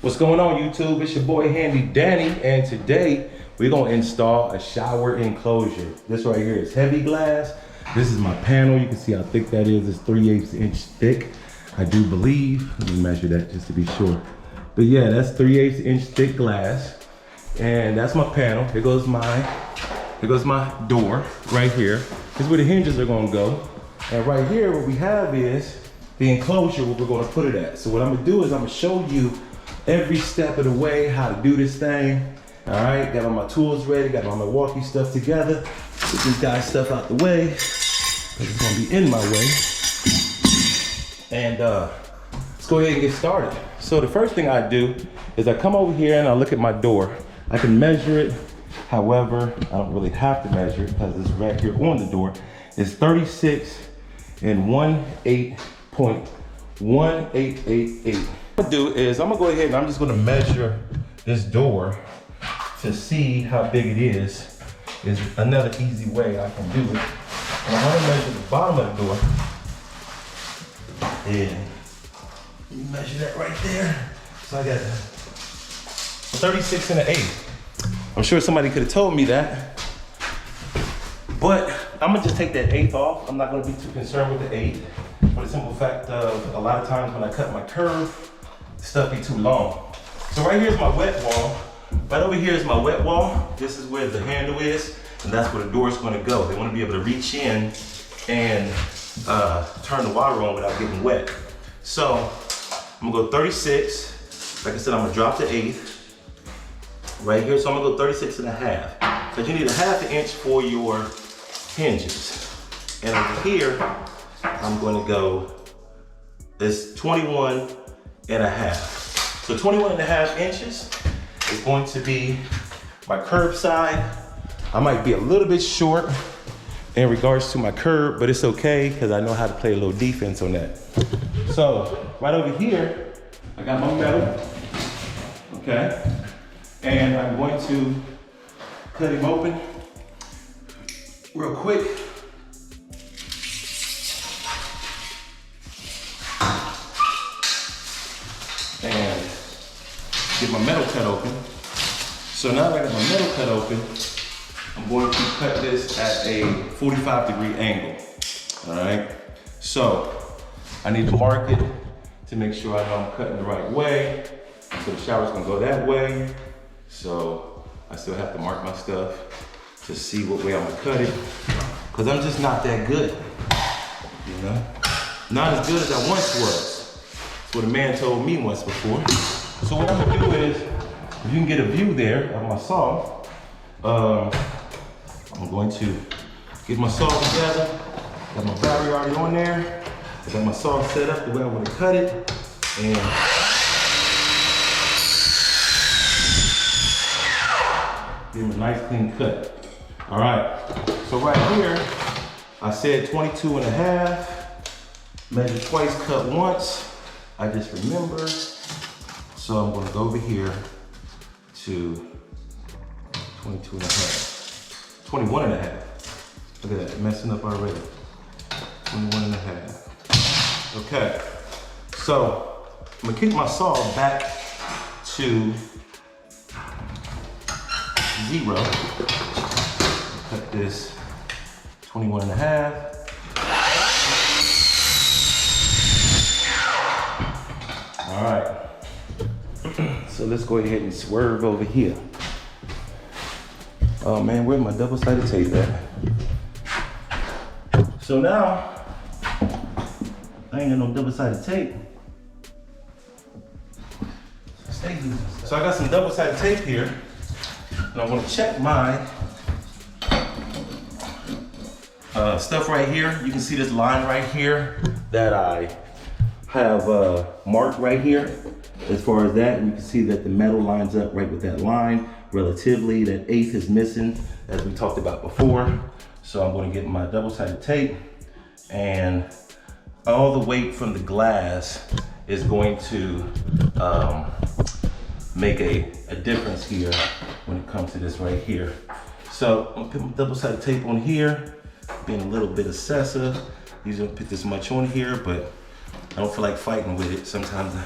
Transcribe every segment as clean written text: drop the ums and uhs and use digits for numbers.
What's going on, YouTube? It's your boy Handy Danny, and today we're gonna install a shower enclosure. This right here is heavy glass. This is my panel. You can see how thick that is. It's 3/8 inch thick, I do believe. Let me measure that just to be sure. But yeah, that's 3/8 inch thick glass, and that's my panel. Here goes my door right here. This is where the hinges are gonna go. And right here, what we have is the enclosure where we're gonna put it at. So what I'm gonna do is I'm gonna show you every step of the way how to do this thing. All right, got all my tools ready, got my Milwaukee stuff together. Get this guy's stuff out the way, because it's gonna be in my way. And let's go ahead and get started. So the first thing I do is I come over here and I look at my door. I can measure it. However, I don't really have to measure it because it's right here on the door. It's 36 and 1/8.1888. What I'm gonna do is I'm gonna go ahead and I'm just gonna measure this door to see how big it is. Is another easy way I can do it. And I'm gonna measure the bottom of the door. And you measure that right there. So I got 36 and 1/8. I'm sure somebody could have told me that, but I'm gonna just take that 1/8 off. I'm not gonna be too concerned with the 1/8 for the simple fact of a lot of times when I cut my curve, stuff be too long. So right here's my wet wall. Right over here is my wet wall. This is where the handle is, and that's where the door is gonna go. They wanna be able to reach in and turn the water on without getting wet. So I'm gonna go 36. Like I said, I'm gonna drop the 1/8 right here. So I'm gonna go 36 and 1/2. Because you need a 1/2 inch for your hinges. And over here, I'm gonna go, it's 21 and 1/2. So 21 and 1/2 inches is going to be my curb side. I might be a little bit short in regards to my curb, but it's okay because I know how to play a little defense on that. So right over here, I got my metal, okay? And I'm going to cut him open real quick. And get my metal cut open. So now that I got my metal cut open, I'm going to cut this at a 45-degree angle, all right? So I need to mark it to make sure I know I'm cutting the right way. So the shower's gonna go that way. So I still have to mark my stuff to see what way I'm gonna cut it. Cause I'm just not that good, you know? Not as good as I once was. That's what a man told me once before. So what I'm gonna do is, if you can get a view there of my saw, I'm going to get my saw together. Got my battery already on there. I got my saw set up the way I want to cut it. And give him a nice clean cut. All right, so right here, I said 22 and 1/2. Measure twice, cut once. I just remembered. So I'm gonna go over here to 22 and 1/2. 21 and 1/2. Look at that, messing up already. 21 and 1/2. Okay, so I'm gonna kick my saw back to 0. Cut this 21 and 1/2. All right, so let's go ahead and swerve over here. Oh man, where's my double-sided tape at? So now, I ain't got no double-sided tape. So I got some double-sided tape here, and I want to check my stuff right here. You can see this line right here that I have marked right here. As far as that, you can see that the metal lines up right with that line. Relatively, that 1/8 is missing, as we talked about before. So I'm going to get my double-sided tape, and all the weight from the glass is going to make a difference here when it comes to this right here. So I'm gonna put my double-sided tape on here, being a little bit excessive. Usually don't put this much on here, but I don't feel like fighting with it. Sometimes I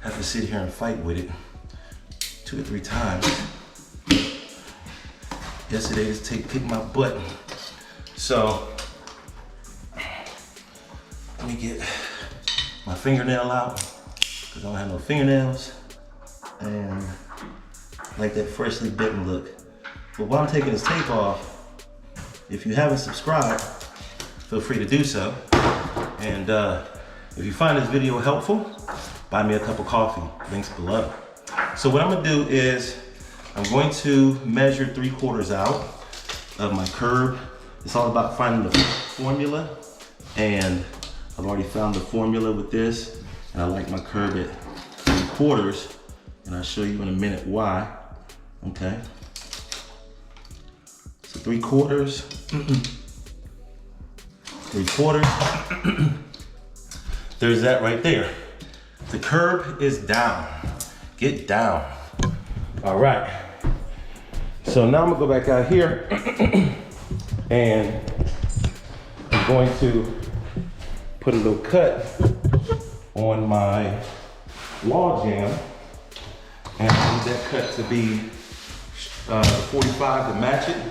have to sit here and fight with it. 2 or 3 times. Yesterday this tape kicked my butt. So let me get my fingernail out because I don't have no fingernails. And I like that freshly bitten look. But while I'm taking this tape off, if you haven't subscribed, feel free to do so. And if you find this video helpful, buy me a cup of coffee, links below. So what I'm gonna do is, I'm going to measure 3/4 out of my curb. It's all about finding the formula, and I've already found the formula with this, and I like my curb at 3/4, and I'll show you in a minute why, okay? So 3/4, 3/4. There's that right there. The curb is down. Get down. All right. So now I'm gonna go back out here and I'm going to put a little cut on my log jam, and I need that cut to be 45 to match it.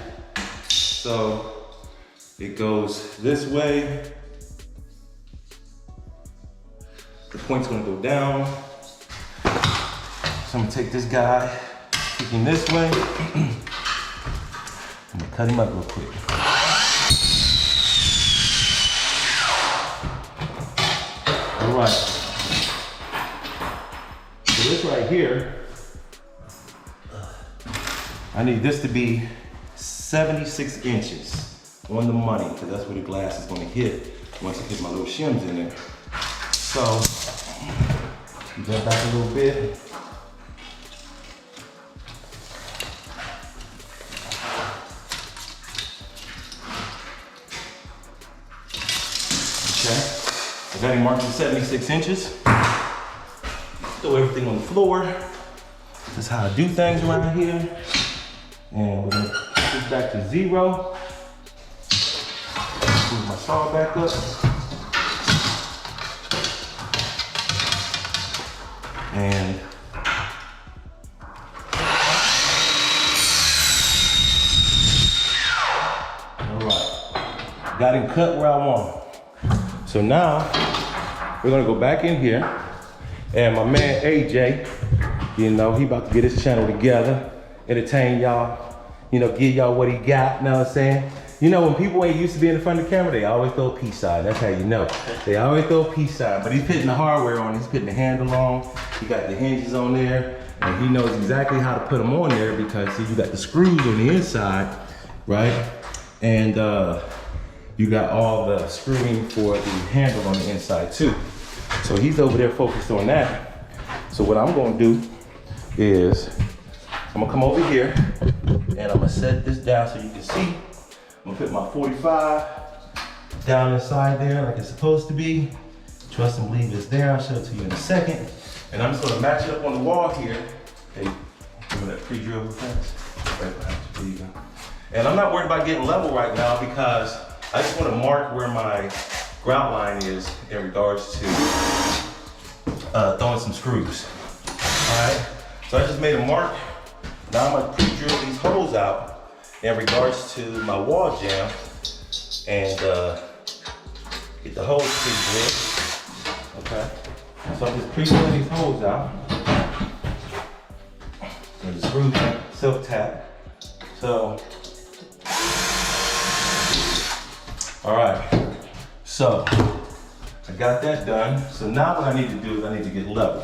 So it goes this way. The point's gonna go down. So I'm gonna take this guy, kick him this way. I'm gonna cut him up real quick. All right. So this right here, I need this to be 76 inches on the money, because that's where the glass is gonna hit once I get my little shims in there. So, go back a little bit. Okay, I got him marked at 76 inches. Throw everything on the floor. That's how I do things around here. And we're gonna put this back to 0. Move my saw back up. And all right, got him cut where I want him. So now we're gonna go back in here, and my man AJ, you know, he about to get his channel together, entertain y'all, you know, give y'all what he got, you know what I'm saying? You know, when people ain't used to being in front of the camera, they always throw a peace sign. That's how you know. They always throw a peace sign. But he's putting the hardware on. He's putting the handle on. He got the hinges on there. And he knows exactly how to put them on there because, see, you got the screws on the inside, right? And you got all the screwing for the handle on the inside too. So he's over there focused on that. So what I'm gonna do is, I'm gonna come over here and I'm gonna set this down so you can see. I'm gonna put my 45 down inside there like it's supposed to be. Trust and believe it's there. I'll show it to you in a second. And I'm just gonna match it up on the wall here. Hey, remember that pre-drill fence? Right behind you, there you go. And I'm not worried about getting level right now because I just wanna mark where my grout line is in regards to throwing some screws. All right, so I just made a mark. Now I'm gonna pre-drill these holes out in regards to my wall jam and get the holes pre-drilled. Okay, so I'm just pre-drilling these holes out. And the screws self-tap. So, all right, so I got that done. So now what I need to do is I need to get level.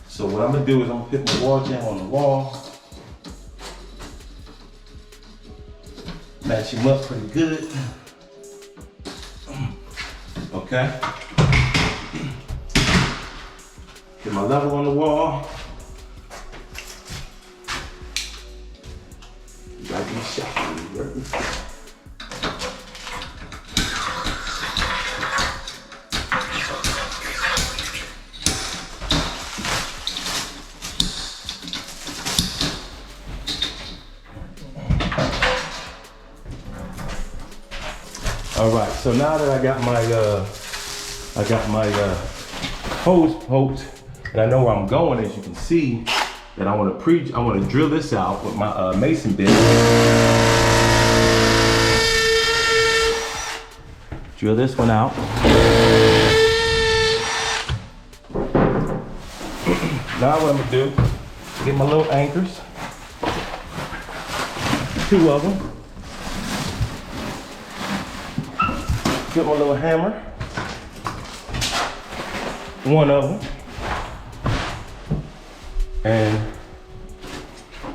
So what I'm gonna do is I'm gonna put my wall jam on the wall. Match him up pretty good. Okay. Get my level on the wall. You gotta be shot. All right, so now that I got my hose poked and I know where I'm going, as you can see, that I want to drill this out with my mason bit. Drill this one out. Now what I'm gonna do, get my little anchors, 2 of them. Get my little hammer, 1 of them. And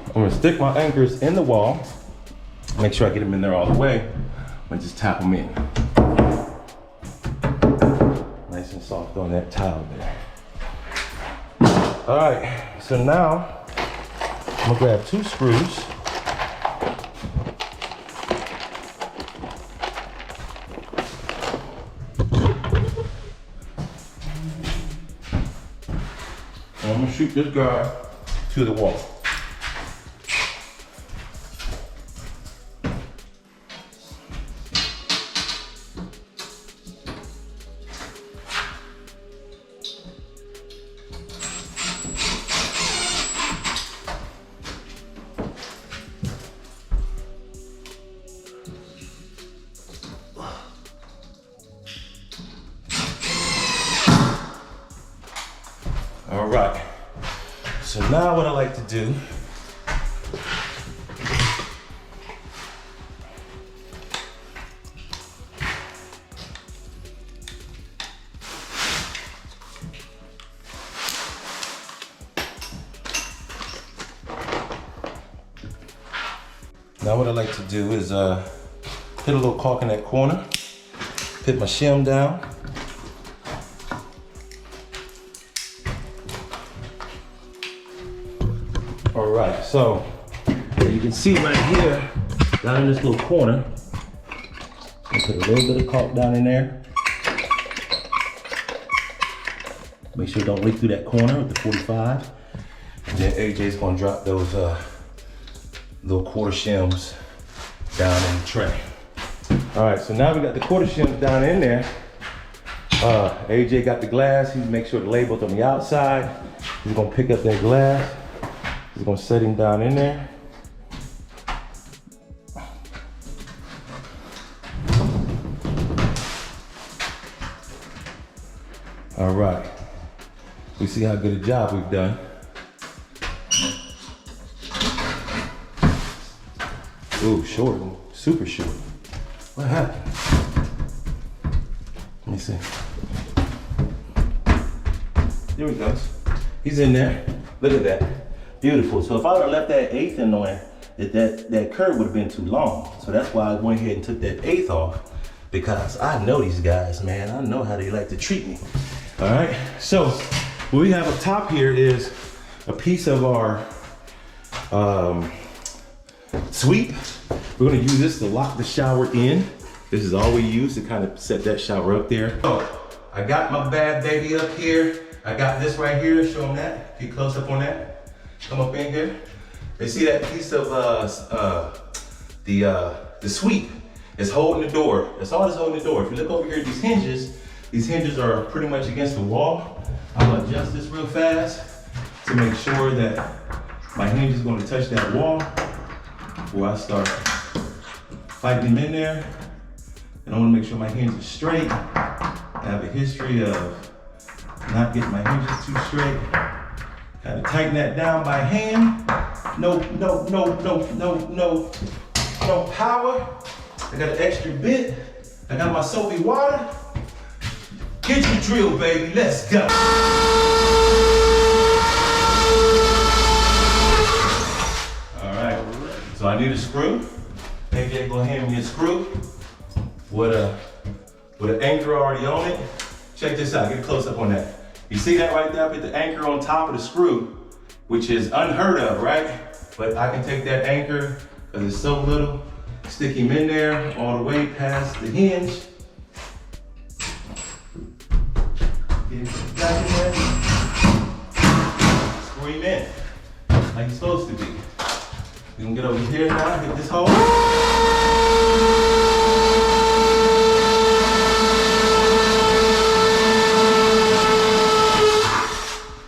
I'm gonna stick my anchors in the wall. Make sure I get them in there all the way. I'm gonna just tap them in. Nice and soft on that tile there. All right, so now I'm gonna grab 2 screws. And I'm gonna shoot this guy to the wall. All right, so now what I like to do, is hit a little caulk in that corner, put my shim down. All right, so you can see right here, down in this little corner, I put a little bit of caulk down in there. Make sure it don't leak through that corner with the 45. And then AJ's gonna drop those little quarter shims down in the tray. All right, so now we got the quarter shims down in there. AJ got the glass. He's make sure the label's on the outside. He's gonna pick up that glass. He's gonna set him down in there. All right, we see how good a job we've done. Ooh, short, super short. What happened? Let me see. There he goes. He's in there. Look at that. Beautiful. So if I would have left that 1/8 in there, that curve would have been too long. So that's why I went ahead and took that 1/8 off, because I know these guys, man. I know how they like to treat me. All right. So what we have up top here is a piece of our sweep. We're gonna use this to lock the shower in. This is all we use to kind of set that shower up there. So I got my bad baby up here. I got this right here. Show them that. Get close up on that. Come up in here. They see that piece of the sweep is holding the door. That's all that's holding the door. If you look over here at these hinges are pretty much against the wall. I'm gonna adjust this real fast to make sure that my hinge is gonna touch that wall before I start fighting them in there. And I wanna make sure my hinge is straight. I have a history of not getting my hinges too straight. Kind of tighten that down by hand. No power. I got an extra bit. I got my soapy water. Get your drill, baby, let's go. All right, so I need a screw. AJ, go hand me a screw with an anchor already on it. Check this out, get a close up on that. You see that right there? I put the anchor on top of the screw, which is unheard of, right? But I can take that anchor, because it's so little, stick him in there all the way past the hinge. Get him back in there. Screw him in, like he's supposed to be. We can get over here now, hit this hole.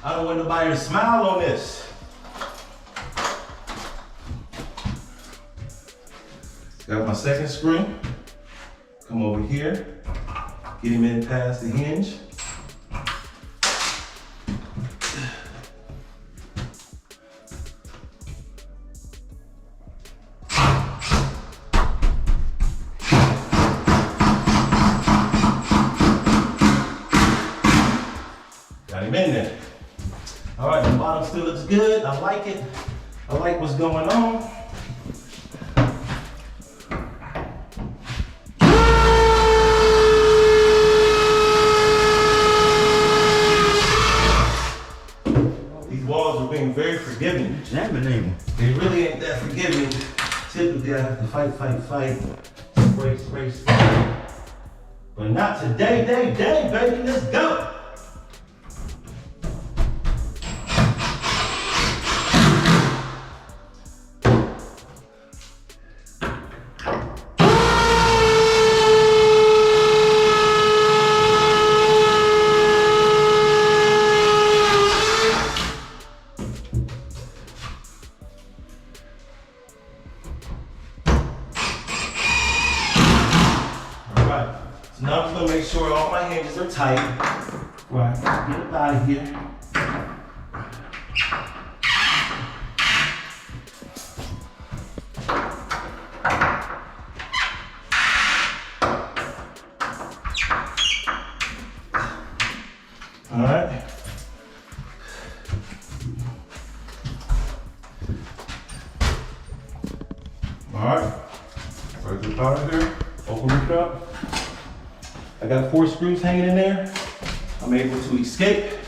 I don't want nobody to smile on this. Got my second screw. Come over here, get him in past the hinge. Got him in there. All right, the bottom still looks good. I like it. I like what's going on. These walls are being very forgiving. Jamming them. They really ain't that forgiving. Typically, I have to fight, spray. But not today, baby. Let's go. So now I'm just gonna make sure all my hinges are tight. Right, get up out of here. All right. All right. Right the powder here. Open it up. I got 4 screws hanging in there. I'm able to escape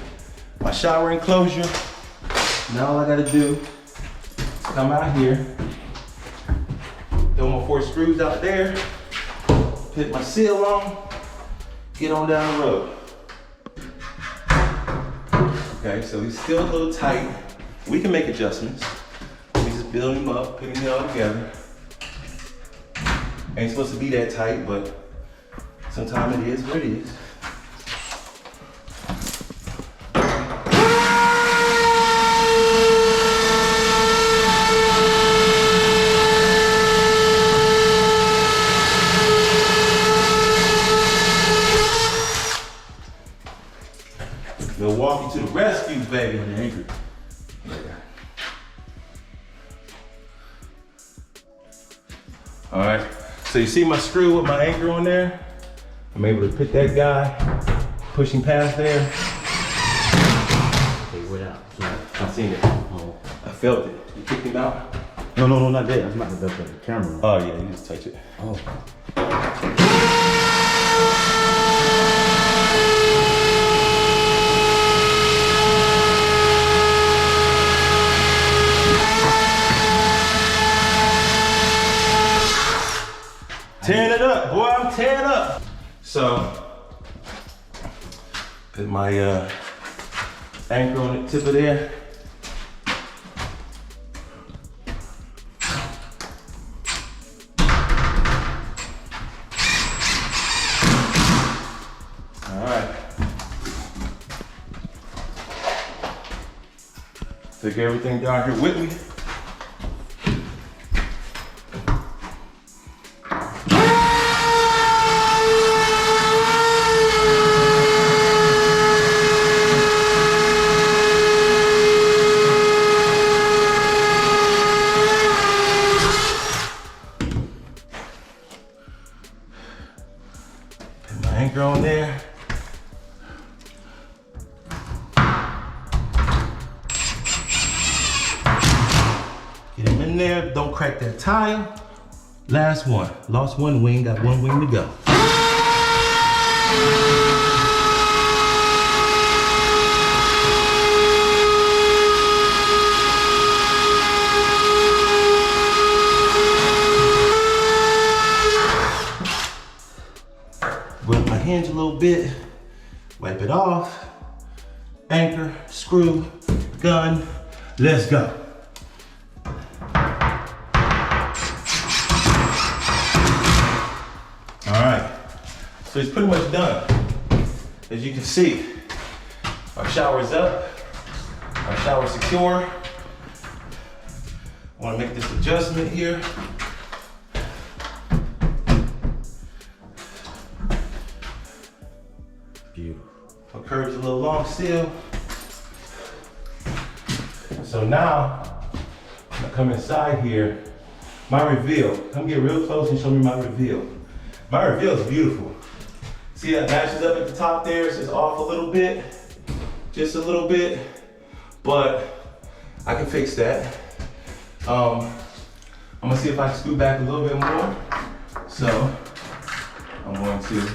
my shower enclosure. Now all I gotta do is come out here, throw my 4 screws out there, put my seal on, get on down the road. Okay, so he's still a little tight. We can make adjustments. We just build him up, put him all together. Ain't supposed to be that tight, but sometimes it is what it is. Milwaukee to the rescue, baby. All right, so you see my screw with my anchor on there? I'm able to put that guy, push him past there. They went out. I seen it. Oh. I felt it. You kicked him out? No, not that. I was about to the camera. Oh yeah, you just touch it. Oh. Tearing it up, boy, I'm tearing up. So, put my anchor on the tip of there. All right. Take everything down here with me. Anchor on there. Get him in there, don't crack that tile. Last one, lost 1 wing, got 1 wing to go. Rub my hinge a little bit, wipe it off, anchor, screw, gun, let's go. All right, so it's pretty much done. As you can see, our shower's up, our shower's secure. I wanna make this adjustment here. My curb's a little long still. So now, I'm gonna come inside here. My reveal, come get real close and show me my reveal. My reveal is beautiful. See that matches up at the top there? It's just off a little bit, just a little bit, but I can fix that. I'm gonna see if I can scoot back a little bit more. So, I'm going to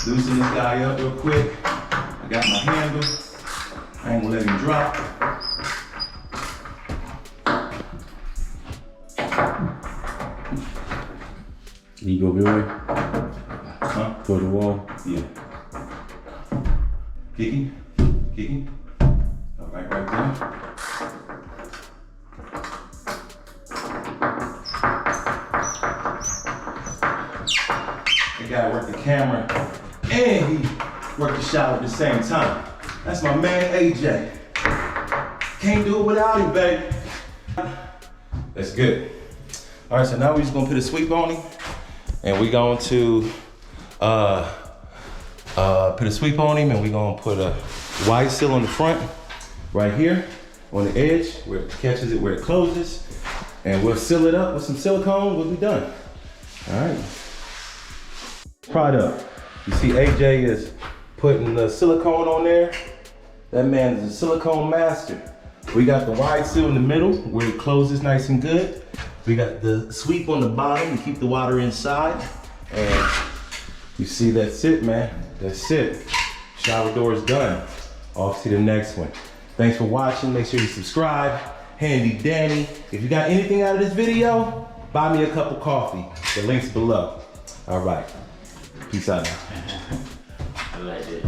loosen this guy up real quick. I got my handle. I ain't gonna let him drop. You go your way? Huh? Toward the wall? Yeah. Kicking. All right there. The guy worked the camera and he worked the shot at the same time. That's my man AJ. Can't do it without him, baby. That's good. All right, so now we're just gonna put a sweep on him, and we're going to put a sweep on him, and we're gonna put a wide seal on the front, right here, on the edge, where it catches it, where it closes, and we'll seal it up with some silicone. We'll be done. All right. Product. You see AJ is putting the silicone on there. That man is a silicone master. We got the wide seal in the middle where it closes nice and good. We got the sweep on the bottom to keep the water inside. And you see, that's it, man. That's it. Shower door is done. Off to the next one. Thanks for watching. Make sure you subscribe. Handy Danny. If you got anything out of this video, buy me a cup of coffee. The link's below. All right. Peace out. I like it.